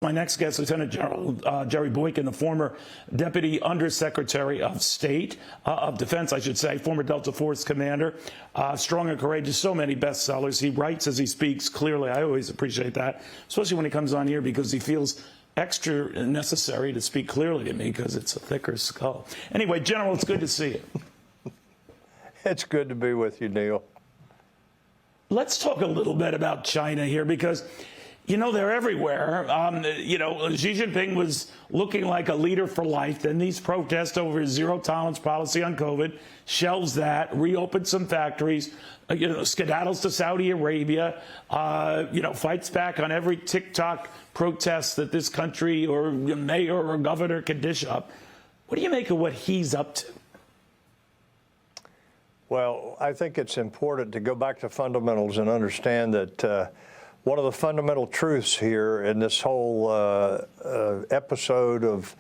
My next guest, Lieutenant General Jerry Boykin, the former Deputy Undersecretary of State, of Defense, I should say, former Delta Force commander, strong and courageous, so many bestsellers. He writes as he speaks clearly. I always appreciate that, especially when he comes on here because he feels extra necessary to speak clearly to me because it's a thicker skull. Anyway, General, it's good to see you. It's good to be with you, Neil. Let's talk a little bit about China here because, you know, they're everywhere. You know, Xi Jinping was looking like a leader for life. Then these protests over his zero-tolerance policy on COVID shelves that, reopened some factories, you know, skedaddles to Saudi Arabia, you know, fights back on every TikTok protest that this country or mayor or governor can dish up. What do you make of what he's up to? Well, I think it's important to go back to fundamentals and understand that one of the fundamental truths here in this whole episode of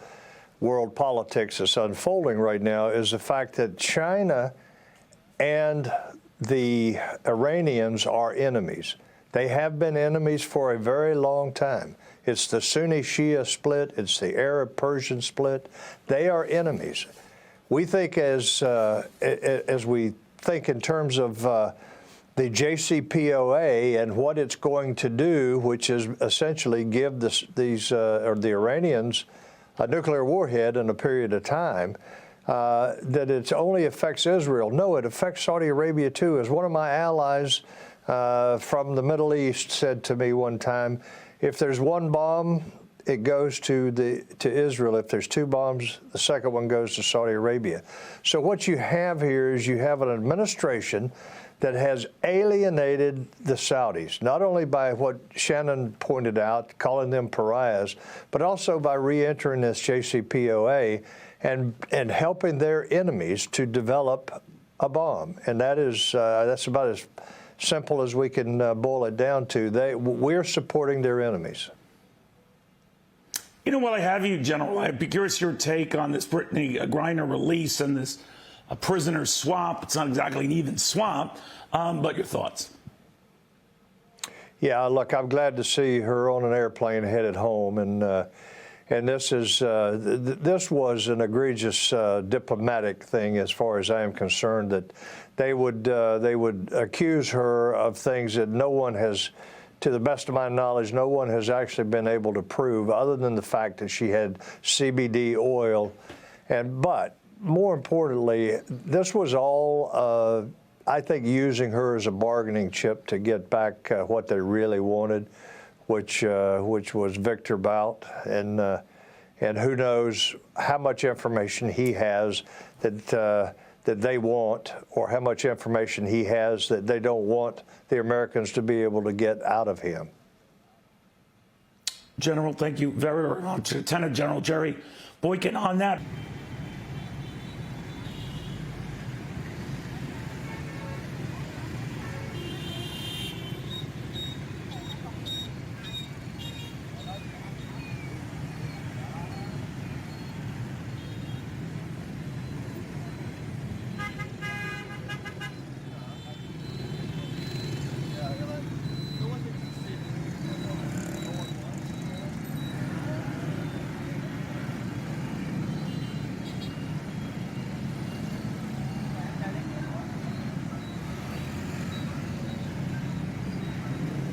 world politics that's unfolding right now is the fact that China and the Iranians are enemies. They have been enemies for a very long time. It's the Sunni-Shia split. It's the Arab-Persian split. They are enemies. We think as we think in terms of the JCPOA and what it's going to do, which is essentially give the Iranians a nuclear warhead in a period of time, that it only affects Israel. No, it affects Saudi Arabia too. As one of my allies from the Middle East said to me one time, if there's one bomb, it goes to Israel. If there's two bombs, the second one goes to Saudi Arabia. So what you have here is you have an administration that has alienated the Saudis, not only by what Shannon pointed out, calling them pariahs, but also by re-entering this JCPOA and helping their enemies to develop a bomb. And that's about as simple as we can boil it down to. We're supporting their enemies. You know, while I have you, General, I'd be curious your take on this Brittany Griner release and this prisoner swamp. It's not exactly an even swamp, but your thoughts. Yeah, look, I'm glad to see her on an airplane headed home, and this was an egregious diplomatic thing as far as I am concerned, that they would accuse her of things that no one has. To the best of my knowledge, no one has actually been able to prove, other than the fact that she had CBD oil. But more importantly, this was all, I think, using her as a bargaining chip to get back what they really wanted, which was Victor Bout, and who knows how much information he has that they want, or how much information he has that they don't want the Americans to be able to get out of him. General, thank you very much. Lieutenant General Jerry Boykin on that.